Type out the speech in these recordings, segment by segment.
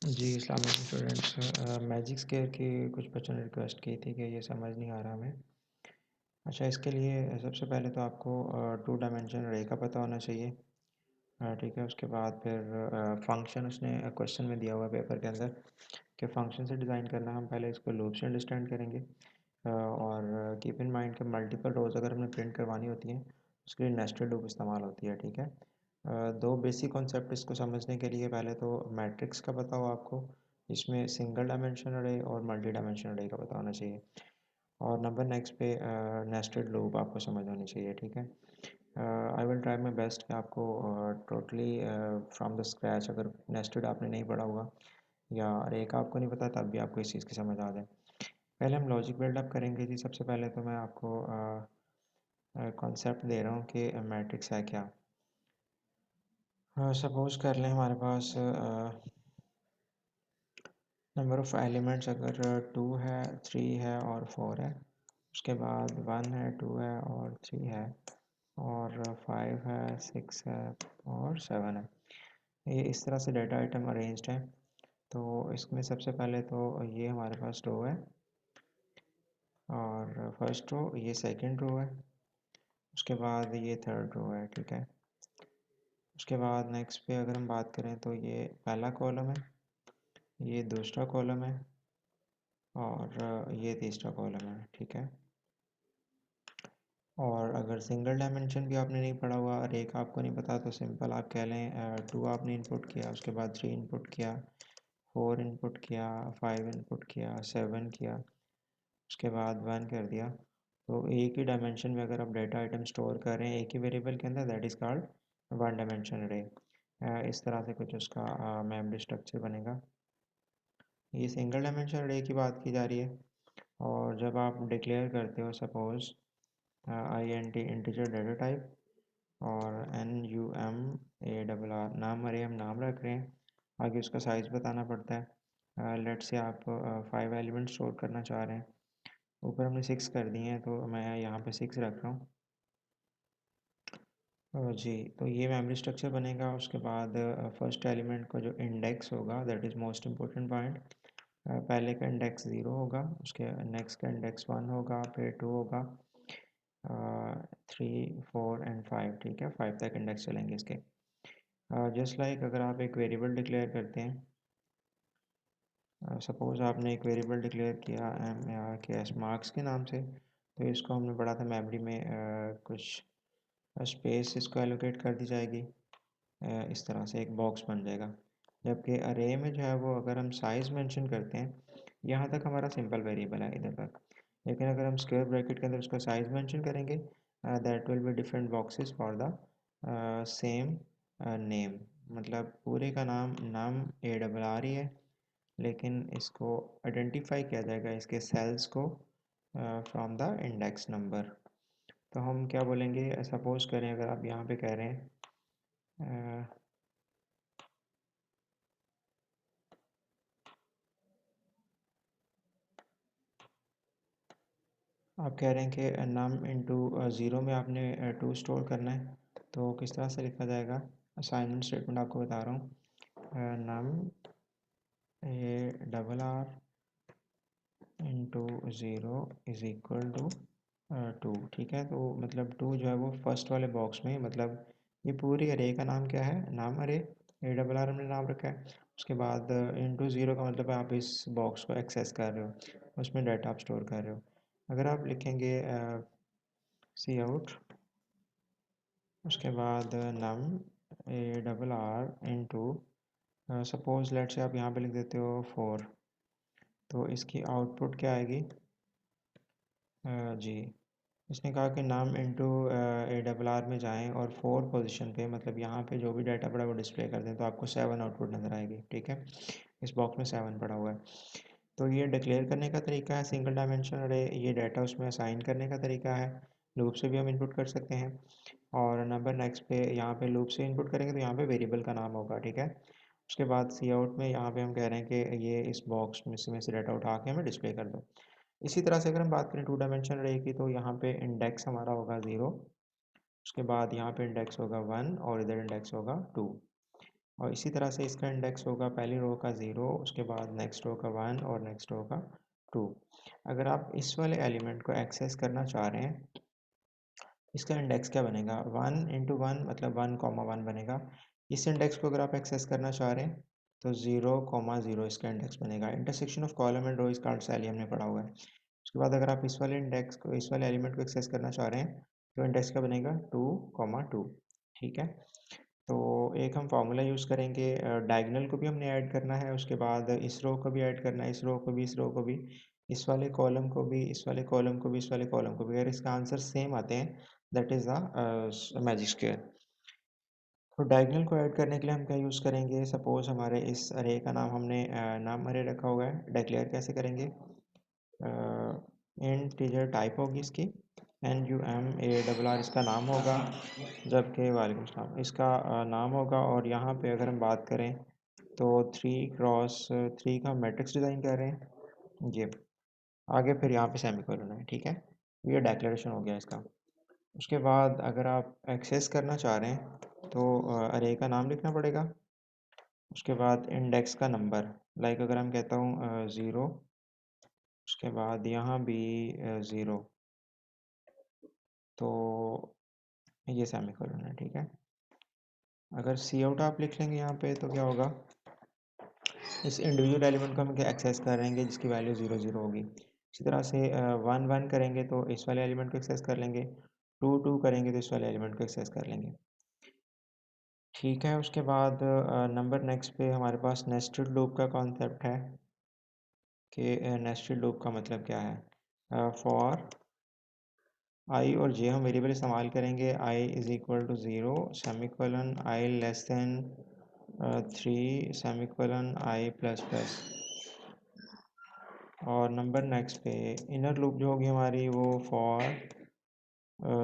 जी, अस्सलाम वालेकुम students. Magic square की कुछ बच्चों ने रिक्वेस्ट की थी कि ये समझ नहीं आ रहा हमें। अच्छा, इसके लिए सबसे पहले तो आपको टू डायमेंशन रे का पता होना चाहिए। ठीक है, उसके बाद फिर फंक्शन उसने क्वेश्चन में दिया हुआ है पेपर के अंदर कि फंक्शन से डिज़ाइन करना। हम पहले इसको लूप से अंडरस्टैंड करेंगे और कीप इन माइंड के मल्टीपल रोज़ अगर हमें प्रिंट करवानी होती हैं उसके लिए नेस्टेड लूप इस्तेमाल होती है। ठीक है, दो बेसिक कॉन्सेप्ट इसको समझने के लिए पहले तो मैट्रिक्स का पता हो आपको, इसमें सिंगल डायमेंशन अरे और मल्टी डायमेंशन अरे का पता होना चाहिए। और नंबर नेक्स्ट पे नेस्टेड लूप आपको समझ होनी चाहिए। ठीक है, I will try my best कि आपको टोटली फ्रॉम द स्क्रैच, अगर नेस्टेड आपने नहीं पढ़ा होगा या अरे का आपको नहीं पता तब भी आपको इस चीज़ की समझ आ जाए। पहले हम लॉजिक बिल्डअप करेंगे जी। सबसे पहले तो मैं आपको कॉन्सेप्ट दे रहा हूँ कि मैट्रिक्स है क्या। सपोज़ कर लें हमारे पास नंबर ऑफ़ एलिमेंट्स अगर 2 है, 3 है और 4 है। उसके बाद 1 है, 2 है और 3 है और 5 है, 6 है और 7 है। ये इस तरह से डाटा आइटम अरेंज्ड है। तो इसमें सबसे पहले तो ये हमारे पास रो है और फर्स्ट रो, ये सेकंड रो है, उसके बाद ये थर्ड रो है। ठीक है, उसके बाद नेक्स्ट पे अगर हम बात करें तो ये पहला कॉलम है, ये दूसरा कॉलम है और ये तीसरा कॉलम है। ठीक है, और अगर सिंगल डायमेंशन भी आपने नहीं पढ़ा हुआ और एक आपको नहीं पता तो सिंपल आप कह लें 2 आपने इनपुट किया, उसके बाद 3 इनपुट किया, 4 इनपुट किया, 5 इनपुट किया, 7 किया, उसके बाद 1 कर दिया। तो एक ही डायमेंशन में अगर आप डाटा आइटम स्टोर कर रहे हैं एक ही वेरिएबल के अंदर, that is called one dimension अरे। इस तरह से कुछ उसका मेमोरी स्ट्रक्चर बनेगा। ये सिंगल डायमेंशन अरे की बात की जा रही है। और जब आप डिक्लेयर करते हो suppose I N T integer data type और N U M A double R, नाम अरे हम नाम रख रहे हैं, आगे उसका साइज़ बताना पड़ता है। लेट से आप 5 एलिमेंट स्टोर करना चाह रहे हैं, ऊपर हमने 6 कर दिए हैं तो मैं यहाँ पे 6 रख रहा हूँ। जी, तो ये मेमोरी स्ट्रक्चर बनेगा। उसके बाद फर्स्ट एलिमेंट का जो इंडेक्स होगा that is most important point. पहले का इंडेक्स 0 होगा, उसके नेक्स्ट का इंडेक्स 1 होगा, फिर 2 होगा, 3 4 एंड 5। ठीक है, 5 तक इंडेक्स चलेंगे इसके। जस्ट लाइक अगर आप एक वेरिएबल डिक्लेयर करते हैं, सपोज़ आपने एक वेरिएबल डिक्लेयर किया एम के एस मार्क्स के नाम से, तो इसको हमने पढ़ा था मेमोरी में कुछ स्पेस इसको एलोकेट कर दी जाएगी। इस तरह से एक बॉक्स बन जाएगा। जबकि अरे में जो है वो अगर हम साइज़ मेंशन करते हैं, यहाँ तक हमारा सिंपल वेरिएबल है इधर तक, लेकिन अगर हम स्क्वायर ब्रैकेट के अंदर उसका साइज़ मेंशन करेंगे that will be different boxes for the same name. मतलब पूरे का नाम नाम ए डबल आर ही है, लेकिन इसको आइडेंटिफाई किया जाएगा इसके सेल्स को फ्रॉम द इंडेक्स नंबर। तो हम क्या बोलेंगे, सपोज़ करें अगर आप यहाँ पे कह रहे हैं आप कह रहे हैं कि नम इंटू ज़ीरो में आपने 2 स्टोर करना है, तो किस तरह से लिखा जाएगा। असाइनमेंट स्टेटमेंट आपको बता रहा हूँ। Num A double R into zero is equal to 2। ठीक है, तो मतलब 2 जो है वो फर्स्ट वाले बॉक्स में, मतलब ये पूरी अरे का नाम क्या है, नाम अरे ए डबल आर हमने नाम रखा है। उसके बाद इंटू ज़ीरो का मतलब आप इस बॉक्स को एक्सेस कर रहे हो, उसमें डाटा आप स्टोर कर रहे हो। अगर आप लिखेंगे सी आउट, उसके बाद num A double R into suppose let से आप यहाँ पे लिख देते हो 4, तो इसकी आउटपुट क्या आएगी। जी, इसने कहा कि नाम इंटू ए डबल आर में जाएं और 4 पोजीशन पे, मतलब यहाँ पे जो भी डाटा पड़ा है वो डिस्प्ले कर दें, तो आपको 7 आउटपुट नज़र आएगी। ठीक है, इस बॉक्स में 7 पड़ा हुआ है। तो ये डिक्लेयर करने का तरीका है सिंगल डायमेंशन अरे, ये डाटा उसमें असाइन करने का तरीका है। लूप से भी हम इनपुट कर सकते हैं। और नंबर नेक्स्ट पे यहाँ पे लूप से इनपुट करेंगे तो यहाँ पे वेरिएबल का नाम होगा। ठीक है, उसके बाद सी आउट में यहाँ पे हम कह रहे हैं कि ये इस बॉक्स में से डाटा उठा के हमें डिस्प्ले कर दो। इसी तरह से अगर हम बात करें टू डायमेंशन अरे की, तो यहाँ पे इंडेक्स हमारा होगा 0, उसके बाद यहाँ पे इंडेक्स होगा 1 और इधर इंडेक्स होगा 2। और इसी तरह से इसका इंडेक्स होगा पहली रो का 0, उसके बाद नेक्स्ट रो का 1 और नेक्स्ट रो का 2। अगर आप इस वाले एलिमेंट को एक्सेस करना चाह रहे हैं, इसका इंडेक्स क्या बनेगा, 1 × 1 मतलब 1, 1 बनेगा। इस इंडेक्स को अगर आप एक्सेस करना चाह रहे हैं तो 0, 0 इसका इंडेक्स बनेगा। Intersection of column and row is called cell हमने पढ़ा हुआ है। उसके बाद अगर आप इस वाले इंडेक्स को, इस वाले एलिमेंट को एक्सेस करना चाह रहे हैं तो इंडेक्स का बनेगा 2, 2। ठीक है, तो एक हम फार्मूला यूज़ करेंगे, डायगोनल को भी हमने ऐड करना है, उसके बाद इस रो को भी ऐड करना है, इस रो को भी, इस रो को भी, इस वाले कॉलम को भी, इस वाले कॉलम को भी, इस वाले कॉलम को भी। अगर इसका आंसर सेम आते हैं that is the magic square. तो डायगोनल को ऐड करने के लिए हम क्या यूज़ करेंगे, सपोज हमारे इस अरे का नाम हमने नाम अरे रखा हुआ है, डिक्लेयर कैसे करेंगे, इंटीजर टाइप होगी इसकी, NUMARR इसका नाम होगा, जबकि वालेकुम सलाम इसका नाम होगा। और यहाँ पे अगर हम बात करें तो 3 × 3 का मैट्रिक्स डिज़ाइन कर रहे हैं ये, आगे फिर यहाँ पे सेमीकोलन है। ठीक है, ये डेक्लेरेशन हो गया इसका। उसके बाद अगर आप एक्सेस करना चाह रहे हैं तो अरे का नाम लिखना पड़ेगा, उसके बाद इंडेक्स का नंबर, लाइक अगर हम कहता हूँ 0, उसके बाद यहाँ भी 0, तो ये सेमीकोलन है। ठीक है, अगर सी आउट आप लिख लेंगे यहाँ पे तो क्या होगा, इस इंडिविजुअल एलिमेंट को हम क्या एक्सेस करेंगे जिसकी वैल्यू 0, 0 होगी। इसी तरह से 1, 1 करेंगे तो इस वाले एलिमेंट को एक्सेस कर लेंगे, 2, 2 करेंगे तो इस वाले एलिमेंट को एक्सेस कर लेंगे। ठीक है, उसके बाद नंबर नेक्स्ट पे हमारे पास नेस्टेड लूप का कॉन्सेप्ट है कि नेस्टेड लूप का मतलब क्या है। फॉर आई और जे हम वेरिएबल इस्तेमाल करेंगे, i = 0 semicolon i less than 3 semicolon i plus plus. और नंबर नेक्स्ट पे इनर लूप जो होगी हमारी वो फॉर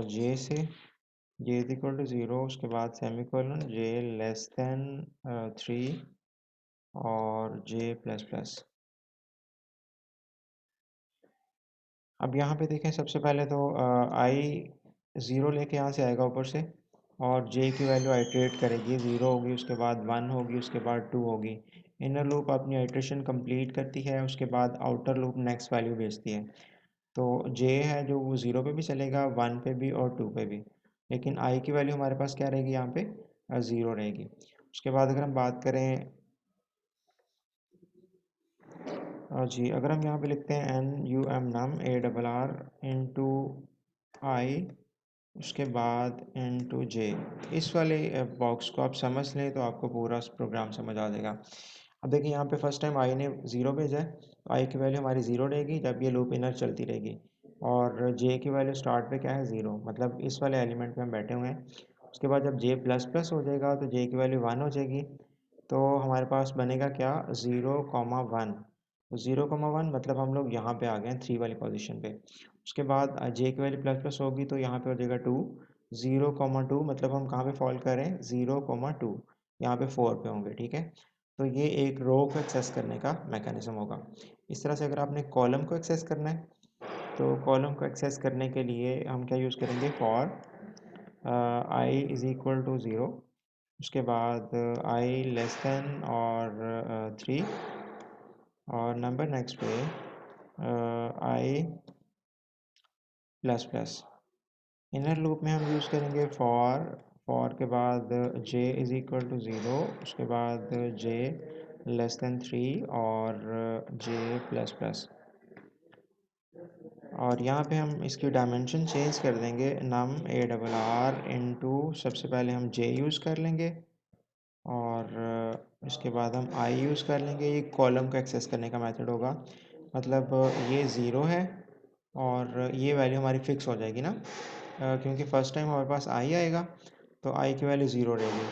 जे से j = 0, उसके बाद सेमीकोलन j लेस देन 3 और j प्लस प्लस। अब यहाँ पे देखें, सबसे पहले तो i 0 लेके यहाँ से आएगा ऊपर से, और j की वैल्यू आइट्रेट करेगी, 0 होगी, उसके बाद 1 होगी, उसके बाद 2 होगी। इनर लूप अपनी आइट्रेशन कंप्लीट करती है, उसके बाद आउटर लूप नेक्स्ट वैल्यू भेजती है। तो j है जो वो 0 पे भी चलेगा, 1 पे भी और 2 पे भी, लेकिन i की वैल्यू हमारे पास क्या रहेगी यहाँ पे, 0 रहेगी। उसके बाद अगर हम बात करें जी, अगर हम यहाँ पे लिखते हैं NUMARR इंटू आई, उसके बाद इंटू जे, इस वाले बॉक्स को आप समझ लें तो आपको पूरा प्रोग्राम समझ आ जाएगा। अब देखिए यहाँ पे फर्स्ट टाइम आई ने 0 भेजा है, तो आई की वैल्यू हमारी 0 रहेगी जब ये लूप इनर चलती रहेगी, और जे की वैल्यू स्टार्ट पे क्या है 0, मतलब इस वाले एलिमेंट पे हम बैठे हुए हैं। उसके बाद जब जे प्लस प्लस हो जाएगा तो जे की वैल्यू 1 हो जाएगी, तो हमारे पास बनेगा क्या, 0, 1। तो 0, 1 मतलब हम लोग यहाँ पे आ गए हैं 3 वाली पोजीशन पे। उसके बाद जे की वैल्यू प्लस प्लस होगी तो यहाँ पे हो जाएगा 2, 0, 2 मतलब हम कहाँ पे फॉल कर रहे हैं, 0, 2, यहाँ पे 4 पे होंगे। ठीक है, तो ये एक रो को एक्सेस करने का मैकेनिज्म होगा। इस तरह से अगर आपने कॉलम को एक्सेस करना है तो कॉलम को एक्सेस करने के लिए हम क्या यूज़ करेंगे, फॉर i = 0, उसके बाद i लेस देन और 3, और नंबर नेक्स्ट पे i plus plus. Inner loop में हम यूज़ करेंगे फॉर के बाद j = 0, उसके बाद j लेस देन 3 और j प्लस प्लस। और यहाँ पे हम इसकी डायमेंशन चेंज कर देंगे, NUMARR इंटू सबसे पहले हम j यूज़ कर लेंगे, और इसके बाद हम i यूज़ कर लेंगे। ये कॉलम को एक्सेस करने का मेथड होगा, मतलब ये 0 है और ये वैल्यू हमारी फ़िक्स हो जाएगी ना, क्योंकि फ़र्स्ट टाइम हमारे पास i आएगा तो i की वैल्यू 0 रहेगी,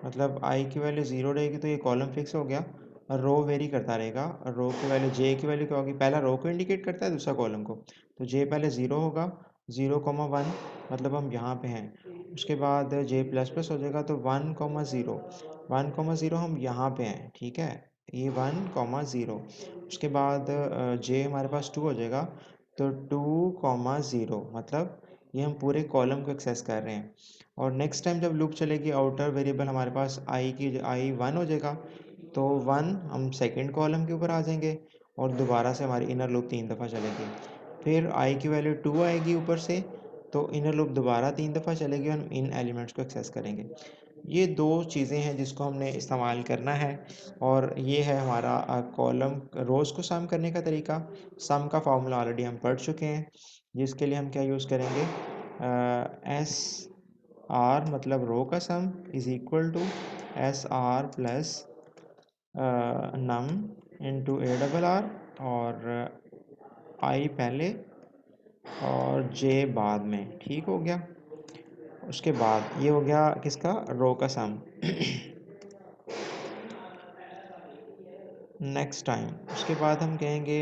मतलब i की वैल्यू 0 रहेगी तो ये कॉलम फिक्स हो गया। रो वेरी करता रहेगा, रो की वैल्यू j की वैल्यू क्या होगी, पहला रो को इंडिकेट करता है, दूसरा कॉलम को, तो j पहले 0 होगा, 0, 1 मतलब हम यहाँ पे हैं। उसके बाद j प्लस प्लस हो जाएगा तो 1, 0, 1, 0 हम यहाँ पे हैं। ठीक है, ये 1, 0, उसके बाद j हमारे पास 2 हो जाएगा, तो 2, 0 मतलब ये हम पूरे कॉलम को एक्सेस कर रहे हैं। और नेक्स्ट टाइम जब लूप चलेगी आउटर वेरिएबल हमारे पास आई 1 हो जाएगा, तो 1 हम सेकंड कॉलम के ऊपर आ जाएंगे और दोबारा से हमारी इनर लूप 3 दफ़ा चलेगी। फिर आई की वैल्यू 2 आएगी ऊपर से, तो इनर लूप दोबारा 3 दफ़ा चलेगी और हम इन एलिमेंट्स को एक्सेस करेंगे। ये दो चीज़ें हैं जिसको हमने इस्तेमाल करना है। और ये है हमारा कॉलम रोज़ को सम करने का तरीका। सम का फार्मूला ऑलरेडी हम पढ़ चुके हैं, जिसके लिए हम क्या यूज़ करेंगे, एस आर मतलब रो का sum is equal to S R plus num into A double R, और आई पहले और जे बाद में। ठीक हो गया। उसके बाद ये हो गया किसका, रो का सम। नेक्स्ट टाइम उसके बाद हम कहेंगे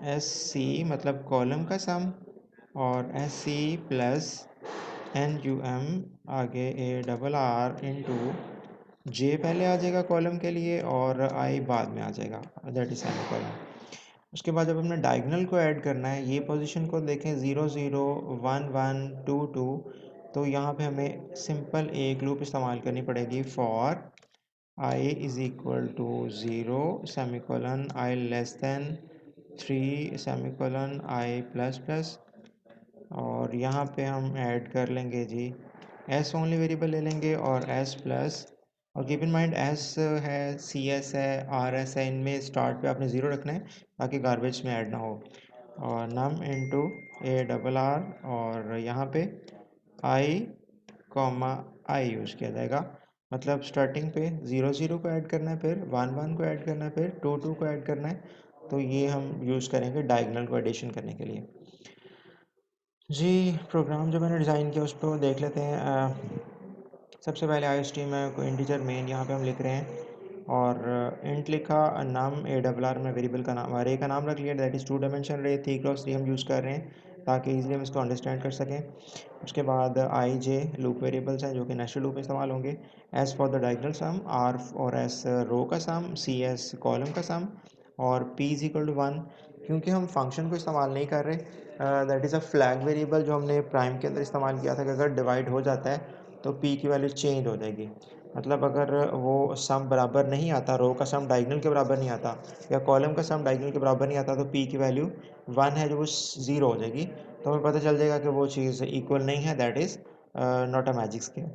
एस सी मतलब कॉलम का सम, और S C plus N U M आगे A double R into J पहले आ जाएगा कॉलम के लिए और आई बाद में आ जाएगा, दैट इज सेमी कॉलम। उसके बाद जब हमने डायगोनल को ऐड करना है, ये पोजीशन को देखें 0 0 1 1 2 2, तो यहाँ पे हमें सिंपल एक लूप इस्तेमाल करनी पड़ेगी, for I is equal to 0 semicolon I less than 3 semicolon I plus plus. और यहाँ पे हम ऐड कर लेंगे जी एस ओनली वेरिएबल ले लेंगे और एस प्लस, और कीप इन माइंड एस है, सी एस है, आर एस है, इनमें स्टार्ट पे आपने ज़ीरो रखना है ताकि गार्बेज में ऐड ना हो। और नम इंटू ए डबल आर, और यहाँ पे आई कॉमा आई यूज़ किया जाएगा। मतलब स्टार्टिंग पे 0 0 को ऐड करना है, फिर 1 1 को ऐड करना है, फिर 2 2 को ऐड करना है। तो ये हम यूज़ करेंगे डायगोनल को एडिशन करने के लिए। जी प्रोग्राम जो मैंने डिज़ाइन किया उस पर देख लेते हैं। सबसे पहले आई एस टी में कोई इंटीजर मेन यहाँ पे हम लिख रहे हैं, और इंट लिखा, नाम ए डबल आर में वेरिएबल का नाम रे का नाम रख लिया, दैट इज़ 2 डायमेंशन रे 3x3 हम यूज़ कर रहे हैं ताकि इजीली हम इसको अंडरस्टैंड कर सकें। उसके बाद आई जे लूप वेरिएबल्स हैं जो कि नेस्टेड लूप में इस्तेमाल होंगे। S for the diagonal sum, R और एस रो का सम, सी एस कॉलम का सम, और पी इज इक्वल टू 1। क्योंकि हम फंक्शन को इस्तेमाल नहीं कर रहे, that is a flag variable जो हमने प्राइम के अंदर इस्तेमाल किया था कि अगर डिवाइड हो जाता है तो पी की वैल्यू चेंज हो जाएगी। मतलब अगर वो सम बराबर नहीं आता, रो का सम डायगोनल के बराबर नहीं आता या कॉलम का सम डायगोनल के बराबर नहीं आता, तो पी की वैल्यू 1 है जो वो 0 हो जाएगी। तो हमें पता चल जाएगा कि वो चीज़ इक्वल नहीं है, that is not a magic square.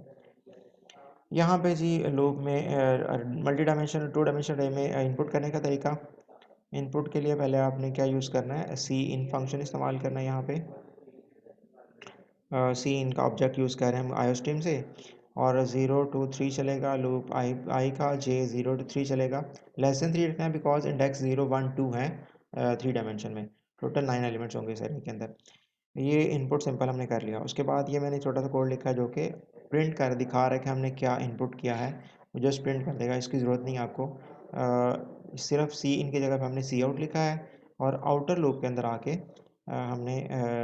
यहाँ पे जी लूप में मल्टी डायमेंशन 2 डायमेंशन रे में इनपुट करने का तरीका। इनपुट के लिए पहले आपने क्या यूज़ करना है, सी इन फंक्शन इस्तेमाल करना है। यहाँ पे सी इन का ऑब्जेक्ट यूज़ कर रहे हैं हम आयोस्ट्रीम से, और 0 2 3 चलेगा लूप आई का, जे 0 to 3 चलेगा। लेस देन 3 रखना है बिकॉज इंडेक्स 0 1 2 है 3 डायमेंशन में। टोटल 9 एलिमेंट्स होंगे इस एरे के अंदर। ये इनपुट सिंपल हमने कर लिया। उसके बाद ये मैंने छोटा सा कोड लिखा है जो कि प्रिंट कर दिखा रहा है कि हमने क्या इनपुट किया है। वो जस्ट प्रिंट कर देगा, इसकी ज़रूरत नहीं है आपको। सिर्फ सी इन की जगह पे हमने सी आउट लिखा है, और आउटर लूप के अंदर आके हमने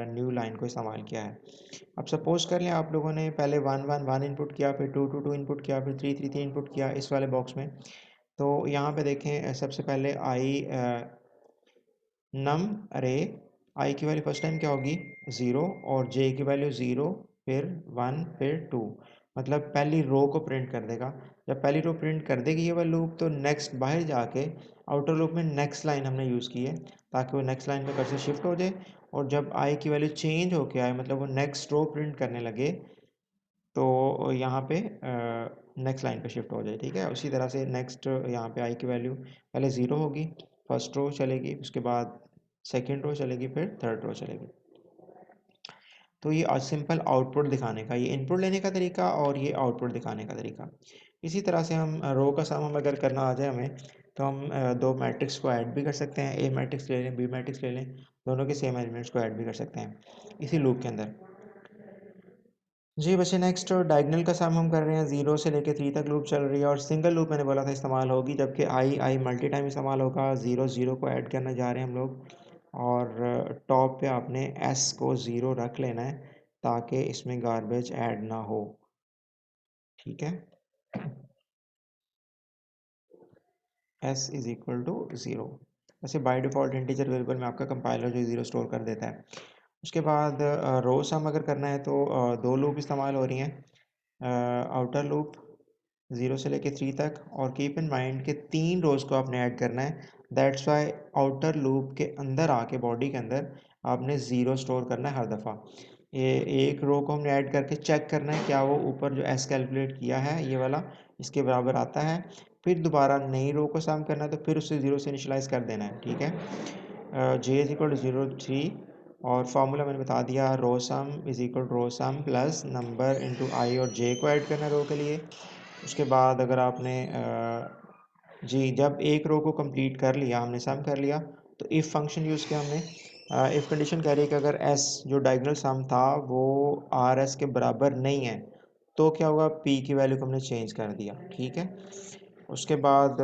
न्यू लाइन को इस्तेमाल किया है। अब सपोज कर लें आप लोगों ने पहले 1 1 1 इनपुट किया, फिर 2 2 2 इनपुट किया, फिर 3 3 3 इनपुट किया इस वाले बॉक्स में। तो यहाँ पे देखें सबसे पहले आई नम अरे आई की वैल्यू फर्स्ट टाइम क्या होगी 0, और जे की वैल्यू 0, फिर 1, फिर 2। मतलब पहली रो को प्रिंट कर देगा। जब पहली रो प्रिंट कर देगी ये वाला लूप, तो नेक्स्ट बाहर जाके आउटर लूप में नेक्स्ट लाइन हमने यूज़ की है ताकि वो नेक्स्ट लाइन पे कर्सर शिफ्ट हो जाए। और जब आई की वैल्यू चेंज होके आए, मतलब वो नेक्स्ट रो प्रिंट करने लगे, तो यहाँ पे नेक्स्ट लाइन पे शिफ्ट हो जाए। ठीक है, उसी तरह से नेक्स्ट यहाँ पे आई की वैल्यू पहले 0 होगी, फर्स्ट रो चलेगी, उसके बाद सेकेंड रो चलेगी, फिर थर्ड रो चलेगी। तो ये सिंपल आउटपुट दिखाने का, ये इनपुट लेने का तरीका और ये आउटपुट दिखाने का तरीका। इसी तरह से हम रो का सम हम अगर करना आ जाए हमें, तो हम दो मैट्रिक्स को ऐड भी कर सकते हैं, ए मैट्रिक्स ले लें, बी मैट्रिक्स ले लें, दोनों के सेम एलिमेंट्स को ऐड भी कर सकते हैं इसी लूप के अंदर। जी बच्चे नेक्स्ट डायगोनल का सम हम कर रहे हैं, 0 से लेकर 3 तक लूप चल रही है, और सिंगल लूप मैंने बोला था इस्तेमाल होगी, जबकि आई मल्टी टाइम इस्तेमाल होगा। 0 0 को ऐड करने जा रहे हैं हम लोग, और टॉप पे आपने एस को 0 रख लेना है ताकि इसमें गार्बेज ऐड ना हो। ठीक है, एस इज इक्वल टू 0। वैसे बाय डिफ़ॉल्ट इंटीजर वेरिएबल में आपका कंपाइलर जो 0 स्टोर कर देता है। उसके बाद रो सम अगर करना है तो दो लूप इस्तेमाल हो रही हैं, आउटर लूप 0 से लेके 3 तक, और कीप इन माइंड के 3 रोज़ को आपने ऐड करना है। दैट्स वाई आउटर लूप के अंदर आके बॉडी के अंदर आपने 0 स्टोर करना है हर दफ़ा। ये एक रो को हमने ऐड करके चेक करना है क्या वो ऊपर जो एस कैलकुलेट किया है ये वाला इसके बराबर आता है। फिर दोबारा नई रो को सम करना है तो फिर उसे 0 से इनिशलाइज कर देना है, ठीक है। जे इज इक्वल टू 0 3, और फार्मूला मैंने बता दिया, row sum is equal to row sum plus number into I और जे को ऐड करना है रो के लिए। उसके बाद अगर आपने जी जब एक रो को कंप्लीट कर लिया, हमने सम कर लिया, तो इफ़ फंक्शन यूज़ किया हमने। इफ़ कंडीशन कह रही है कि अगर एस जो डायगोनल सम था वो आर एस के बराबर नहीं है तो क्या होगा, पी की वैल्यू को हमने चेंज कर दिया, ठीक है। उसके बाद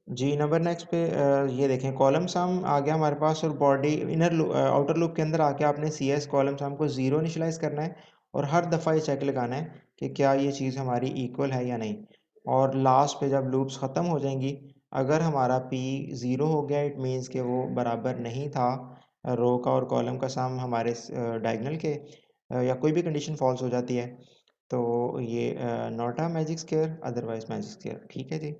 जी नंबर नेक्स्ट पे ये देखें कॉलम सम आ गया हमारे पास, और बॉडी आउटर लूप के अंदर आके आपने सी एस कॉलम सम को 0 इनिशलाइज करना है, और हर दफ़ा ये चेक लगाना है कि क्या ये चीज़ हमारी इक्वल है या नहीं। और लास्ट पे जब लूप्स ख़त्म हो जाएंगी, अगर हमारा पी 0 हो गया इट मीन्स कि वो बराबर नहीं था रो का और कॉलम का सम हमारे डायगनल के, या कोई भी कंडीशन फॉल्स हो जाती है, तो ये not a magic square, otherwise magic square, ठीक है जी।